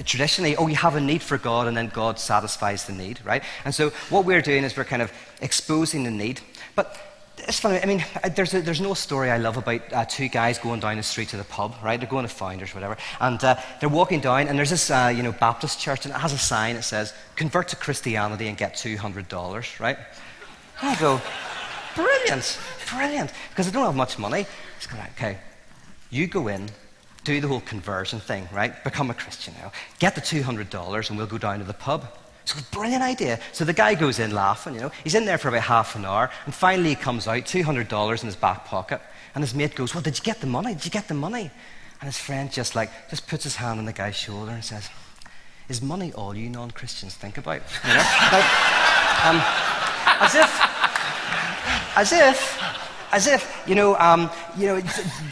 traditionally, you have a need for God and then God satisfies the need, right? And so what we're doing is we're kind of exposing the need. But it's funny, I mean, there's no story I love about two guys going down the street to the pub, right? They're going to Founders or whatever, and they're walking down, and there's this, Baptist church, and it has a sign that says, convert to Christianity and get $200, right? And I go, brilliant, because I don't have much money. It's going, okay, you go in, do the whole conversion thing, right? Become a Christian now. Get the $200, and we'll go down to the pub. It's a brilliant idea. So the guy goes in laughing, He's in there for about half an hour, and finally he comes out, $200 in his back pocket, and his mate goes, well, did you get the money? Did you get the money? And his friend just puts his hand on the guy's shoulder and says, is money all you non-Christians think about? As if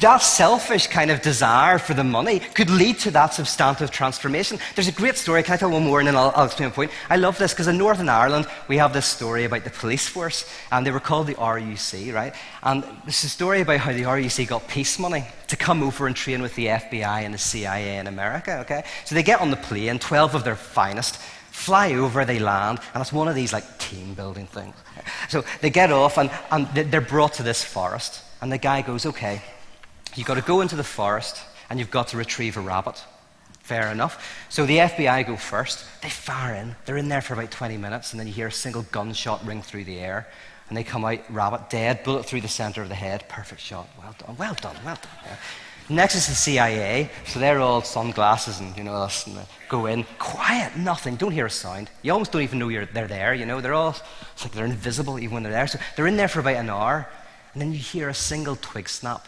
that selfish kind of desire for the money could lead to that substantive transformation. There's a great story. Can I tell one more and then I'll explain a point? I love this because in Northern Ireland, we have this story about the police force, and they were called the RUC, right? And it's a story about how the RUC got peace money to come over and train with the FBI and the CIA in America, okay? So they get on the plane, 12 of their finest, fly over, they land, and it's one of these team building things. So they get off and they're brought to this forest, and the guy goes, okay, you've got to go into the forest and you've got to retrieve a rabbit. Fair enough. So the FBI go first, they fire in, they're in there for about 20 minutes, and then you hear a single gunshot ring through the air, and they come out, rabbit dead, bullet through the center of the head, perfect shot, well done. Yeah. Next is the CIA, so they're all sunglasses and us, and go in, quiet, nothing, don't hear a sound. You almost don't even know they're there, they're all, it's like they're invisible even when they're there. So they're in there for about an hour, and then you hear a single twig snap,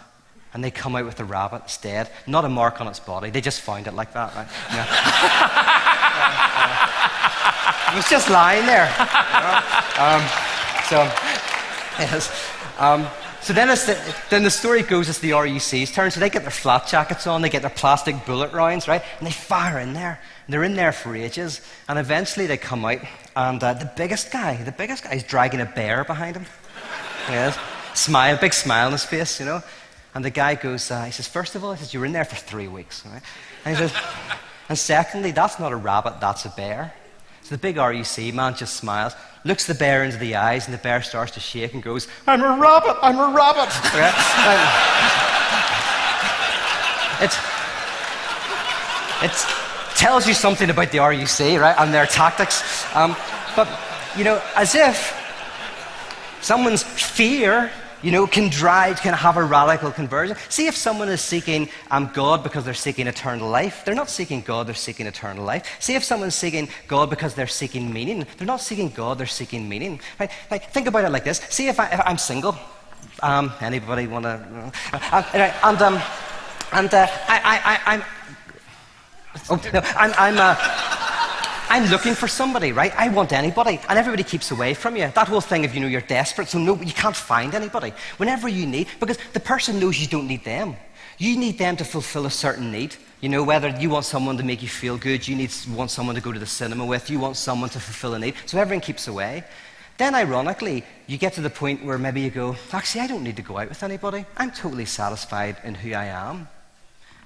and they come out with the rabbit, it's dead, not a mark on its body, they just found it like that, right? It was just lying there. So then the story goes, it's the RUC's turn. So they get their flat jackets on, they get their plastic bullet rounds, right? And they fire in there. And they're in there for ages. And eventually they come out, and the biggest guy is dragging a bear behind him. Yes, big smile on his face, And the guy goes, he says, first of all, he says, you were in there for 3 weeks. Right? And he says, and secondly, that's not a rabbit, that's a bear. So the big RUC man just smiles, looks the bear into the eyes, and the bear starts to shake and goes, I'm a rabbit, I'm a rabbit. Right? It tells you something about the RUC, right, and their tactics. But, as if someone's fear, can have a radical conversion. See if someone is seeking God because they're seeking eternal life. They're not seeking God, they're seeking eternal life. See if someone's seeking God because they're seeking meaning. They're not seeking God, they're seeking meaning. Right? Like, think about it like this. See if I'm single. Anybody want to? I'm looking for somebody, right? I want anybody, and everybody keeps away from you. That whole thing of, you're desperate, so no, you can't find anybody. Whenever you need, because the person knows you don't need them. You need them to fulfill a certain need. Whether you want someone to make you feel good, want someone to go to the cinema with, you want someone to fulfill a need, so everyone keeps away. Then, ironically, you get to the point where maybe you go, actually, I don't need to go out with anybody. I'm totally satisfied in who I am.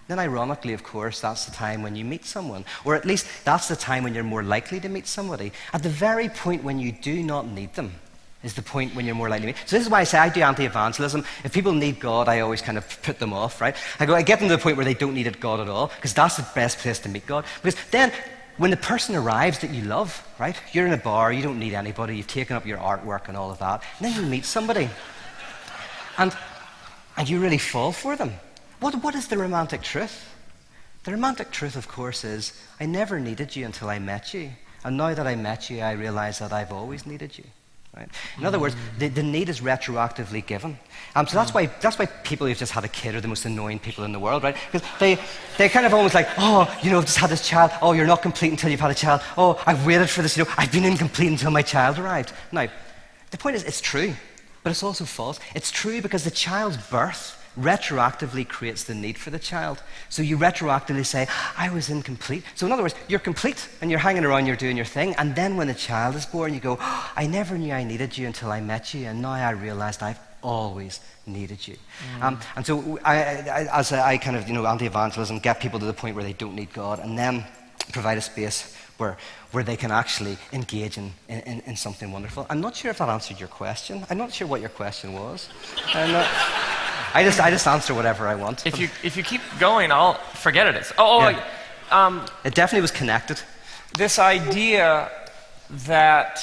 Then ironically, of course, that's the time when you meet someone. Or at least that's the time when you're more likely to meet somebody. At the very point when you do not need them is the point when you're more likely to meet. So this is why I say I do anti-evangelism. If people need God, I always kind of put them off, right? I get them to the point where they don't need God at all, because that's the best place to meet God. Because then, when the person arrives that you love, right? You're in a bar, you don't need anybody, you've taken up your artwork and all of that, and then you meet somebody. And you really fall for them. What is the romantic truth? The romantic truth, of course, is I never needed you until I met you. And now that I met you, I realize that I've always needed you. Right? In other words, the need is retroactively given. So that's why people who've just had a kid are the most annoying people in the world, right? Because they're kind of almost like, I've just had this child. Oh, you're not complete until you've had a child. Oh, I've waited for this. I've been incomplete until my child arrived. Now, the point is, it's true, but it's also false. It's true because the child's birth retroactively creates the need for the child. So you retroactively say, I was incomplete. So in other words, you're complete and you're hanging around, you're doing your thing, and then when the child is born, you go, I never knew I needed you until I met you, and now I realized I've always needed you. And so I kind of, anti-evangelism, get people to the point where they don't need God, and then provide a space where they can actually engage in something wonderful. I'm not sure if that answered your question. I'm not sure what your question was. I just answer whatever I want. If you keep going, I'll forget it. It definitely was connected. This idea that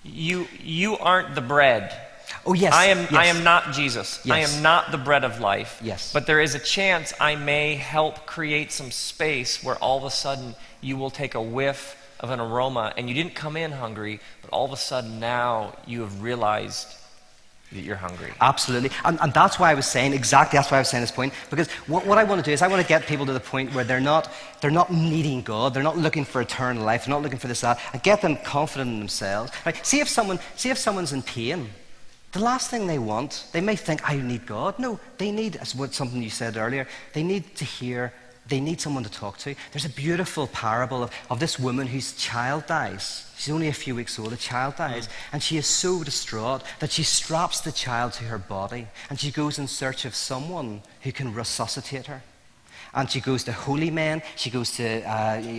you aren't the bread. Oh yes. I am not Jesus. Yes. I am not the bread of life. Yes. But there is a chance I may help create some space where all of a sudden you will take a whiff of an aroma, and you didn't come in hungry, but all of a sudden now you have realized that you're hungry. Absolutely. And that's why I was saying this point, because what I want to do is I want to get people to the point where they're not needing God, they're not looking for eternal life, they're not looking for this, that. I get them confident in themselves. Right? See if someone's in pain. The last thing they want, they may think, I need God. No, they need, as something you said earlier, they need to hear, they need someone to talk to. There's a beautiful parable of this woman whose child dies. She's only a few weeks old, the child dies, and she is so distraught that she straps the child to her body, and she goes in search of someone who can resuscitate her. And she goes to holy men, she goes to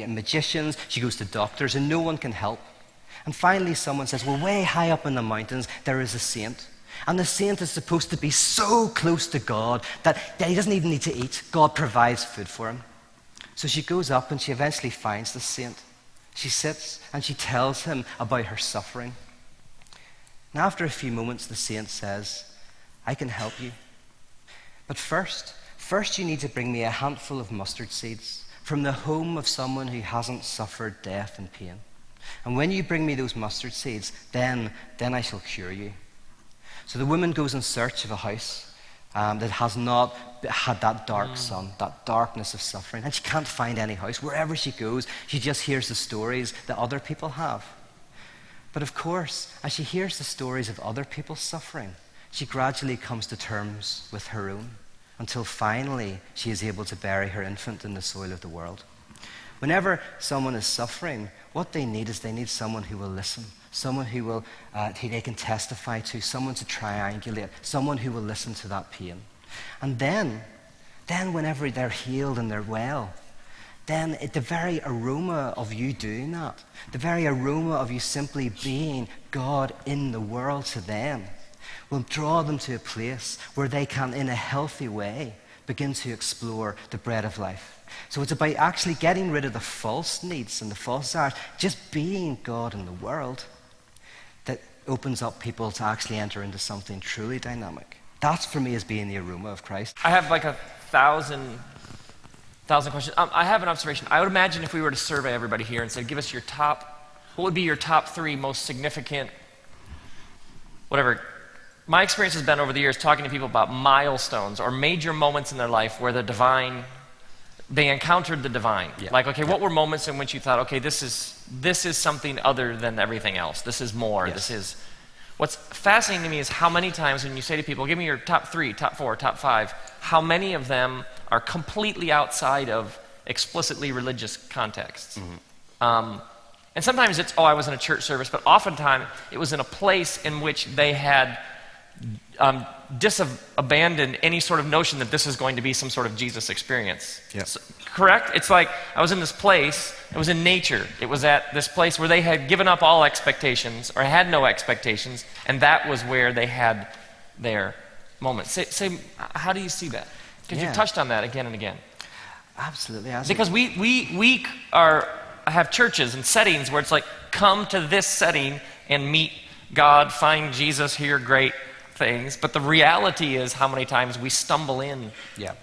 magicians, she goes to doctors, and no one can help. And finally someone says, well, way high up in the mountains, there is a saint. And the saint is supposed to be so close to God that he doesn't even need to eat. God provides food for him. So she goes up and she eventually finds the saint. She sits and she tells him about her suffering. And after a few moments, the saint says, I can help you. But first you need to bring me a handful of mustard seeds from the home of someone who hasn't suffered death and pain. And when you bring me those mustard seeds, then I shall cure you. So the woman goes in search of a house that has not had that dark sun, that darkness of suffering. And she can't find any house. Wherever she goes, she just hears the stories that other people have. But of course, as she hears the stories of other people's suffering, she gradually comes to terms with her own, until finally she is able to bury her infant in the soil of the world. Whenever someone is suffering, what they need is someone who will listen, someone who they can testify to, someone to triangulate, someone who will listen to that pain. And then whenever they're healed and they're well, then the very aroma of you doing that, the very aroma of you simply being God in the world to them, will draw them to a place where they can, in a healthy way, begin to explore the bread of life. So it's about actually getting rid of the false needs and the false desires, just being God in the world, that opens up people to actually enter into something truly dynamic. That's for me as being the aroma of Christ. I have like 1,000 questions. I have an observation. I would imagine if we were to survey everybody here and said, give us what would be your top 3 most significant, whatever. My experience has been over the years talking to people about milestones or major moments in their life where they encountered the divine. Yeah. Like, okay, what were moments in which you thought, okay, this is something other than everything else. This is more. Yes. What's fascinating to me is how many times when you say to people, give me your top 3, top 4, top 5, how many of them are completely outside of explicitly religious contexts. Mm-hmm. And sometimes it's, I was in a church service, but oftentimes it was in a place in which they had abandoned any sort of notion that this is going to be some sort of Jesus experience. Yep. So, correct? It's like I was in this place, it was in nature, it was at this place where they had given up all expectations or had no expectations, and that was where they had their moment. Say how do you see that? Because you've touched on that again and again. Absolutely. Because we have churches and settings where it's like, come to this setting and meet God, find Jesus, hear great things. But the reality is how many times we stumble in to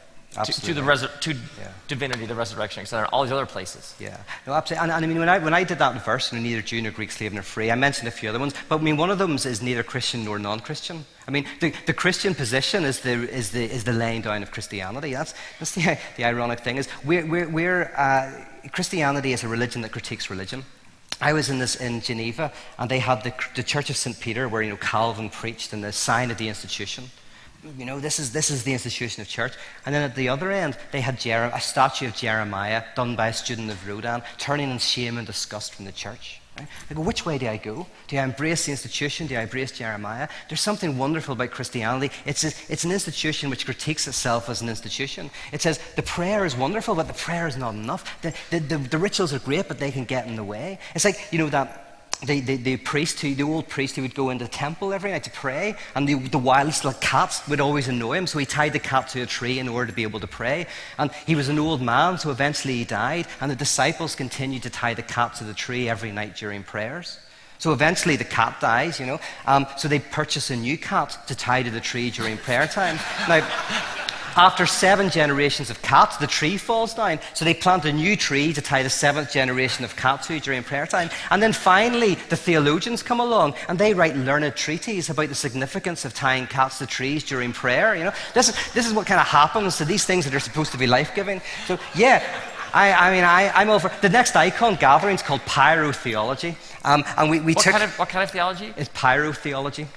divinity, the resurrection, etc., and all these other places. Yeah, no, absolutely. And I mean, when I did that in verse, neither Jew nor Greek, slave nor free, I mentioned a few other ones, but I mean, one of them is neither Christian nor non-Christian. I mean, the Christian position is the laying down of Christianity. That's the ironic thing is Christianity is a religion that critiques religion. I was in Geneva, and they had the Church of St. Peter, where Calvin preached, and the sign of the institution. This is the institution of church. And then at the other end, they had a statue of Jeremiah done by a student of Rodin, turning in shame and disgust from the church. Right? I go, which way do I go? Do I embrace the institution? Do I embrace Jeremiah? There's something wonderful about Christianity. It's an institution which critiques itself as an institution. It says the prayer is wonderful, but the prayer is not enough. The rituals are great, but they can get in the way. It's like, that the priest, the old priest who would go into the temple every night to pray, and the wildest little cats would always annoy him, so he tied the cat to a tree in order to be able to pray. And he was an old man, so eventually he died, and the disciples continued to tie the cat to the tree every night during prayers. So eventually the cat dies, so they purchase a new cat to tie to the tree during prayer time. Now, after 7 generations of cats, the tree falls down. So they plant a new tree to tie the 7th generation of cat to during prayer time. And then finally, the theologians come along and they write learned treatises about the significance of tying cats to trees during prayer. This is what kind of happens to these things that are supposed to be life-giving. So yeah, I'm over. The next icon gathering is called pyrotheology. And we what took... What kind of theology? It's pyrotheology.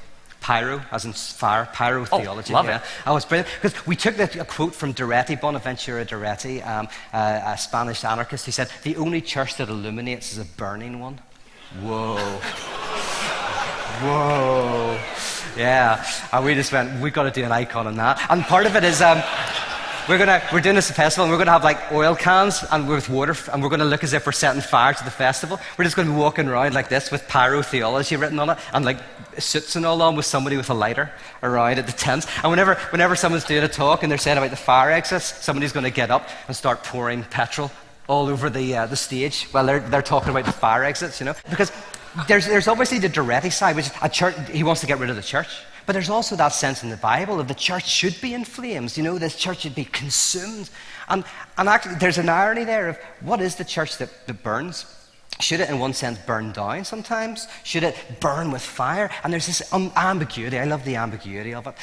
Pyro, as in fire, pyrotheology. Love it. Oh, it's brilliant. Because we took a quote from Duretti, Bonaventura Duretti, a Spanish anarchist. He said, the only church that illuminates is a burning one. Whoa. Whoa. Yeah. And we just went, we've got to do an icon on that. And part of it is... We're doing this festival, and we're going to have like oil cans and with water, and we're going to look as if we're setting fire to the festival. We're just going to be walking around like this with pyrotheology written on it, and like suits and all on, with somebody with a lighter around at the tents. And whenever someone's doing a talk and they're saying about the fire exits, somebody's going to get up and start pouring petrol all over the stage while they're talking about the fire exits, because there's obviously the Duretti side, which is a church. He wants to get rid of the church. But there's also that sense in the Bible of the church should be in flames. This church should be consumed. And actually, there's an irony there of what is the church that burns? Should it, in one sense, burn down sometimes? Should it burn with fire? And there's this ambiguity. I love the ambiguity of it.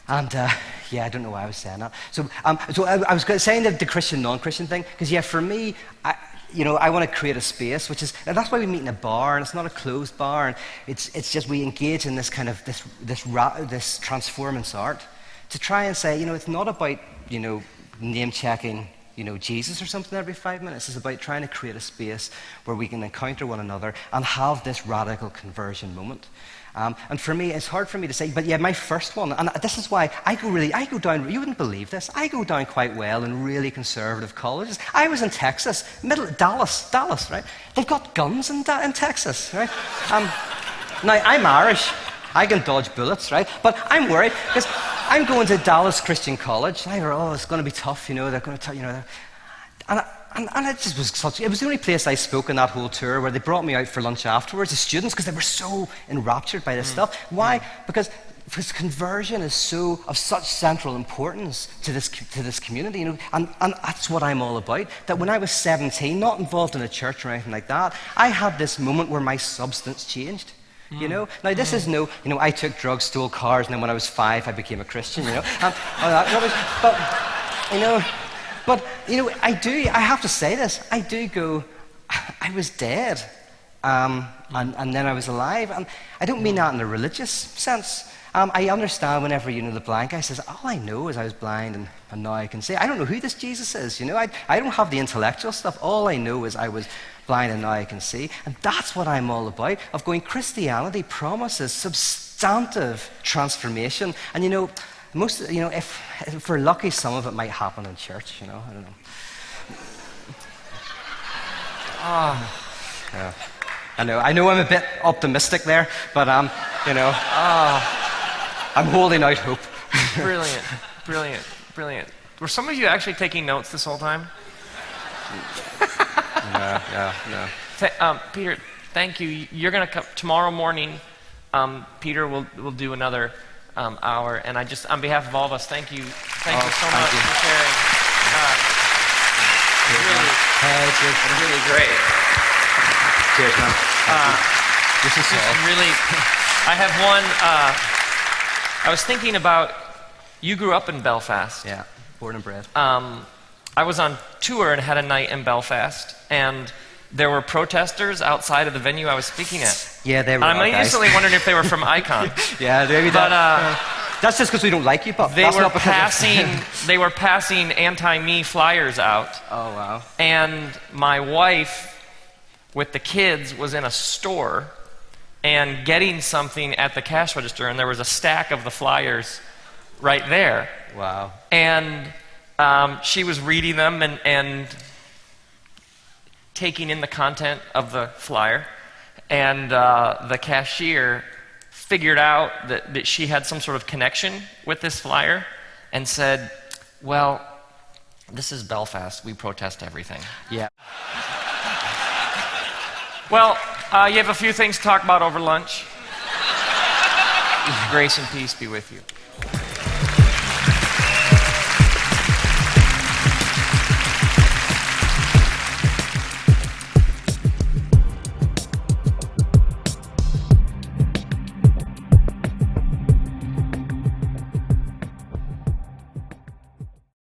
And I don't know why I was saying that. So I was saying the Christian, non-Christian thing, because for me, I want to create a space, and that's why we meet in a bar, and it's not a closed bar, and it's just we engage in this kind of this transformance art to try and say, it's not about name checking Jesus or something every 5 minutes. It's about trying to create a space where we can encounter one another and have this radical conversion moment. And for me, it's hard for me to say, but yeah, my first one, and this is why I go down, you wouldn't believe this, I go down quite well in really conservative colleges. I was in Texas, Dallas, right? They've got guns in Texas, right? Now, I'm Irish. I can dodge bullets, right? But I'm worried because I'm going to Dallas Christian College. I go, it's going to be tough, they're going to, and it just was it was the only place I spoke in that whole tour where they brought me out for lunch afterwards, the students, because they were so enraptured by this stuff. Why? Because conversion is of such central importance to this community, and that's what I'm all about. That when I was 17, not involved in a church or anything like that, I had this moment where my substance changed. Now this is I took drugs, stole cars, and then when I was 5, I became a Christian. And all that rubbish. But I have to say this. I do go. I was dead, and then I was alive, and I don't mean that in a religious sense. I understand whenever the blind guy says, all I know is I was blind and now I can see. I don't know who this Jesus is. I don't have the intellectual stuff. All I know is I was blind and now I can see. And that's what I'm all about, of going, Christianity promises substantive transformation. And if we're lucky, some of it might happen in church, I don't know. Yeah. I know I'm a bit optimistic there, but I'm holding out hope. Brilliant. Were some of you actually taking notes this whole time? No. Peter, thank you. You're going to come tomorrow morning. Peter will do another hour, and I just, on behalf of all of us, thank you so much for sharing. Really great. Cheers, man. This is really. I have one. I was thinking about, you grew up in Belfast. Yeah, born and bred. I was on tour and had a night in Belfast, and there were protesters outside of the venue I was speaking at. Yeah, they were. I'm instantly wondering if they were from Icon. Yeah, maybe that. That's just because we don't like you, but they were passing anti-me flyers out. Oh wow! And my wife, with the kids, was in a store and getting something at the cash register, and there was a stack of the flyers right there. Wow! And she was reading them and taking in the content of the flyer, and the cashier figured out that she had some sort of connection with this flyer and said, well, this is Belfast, we protest everything. Yeah. Well, you have a few things to talk about over lunch. Grace and peace be with you.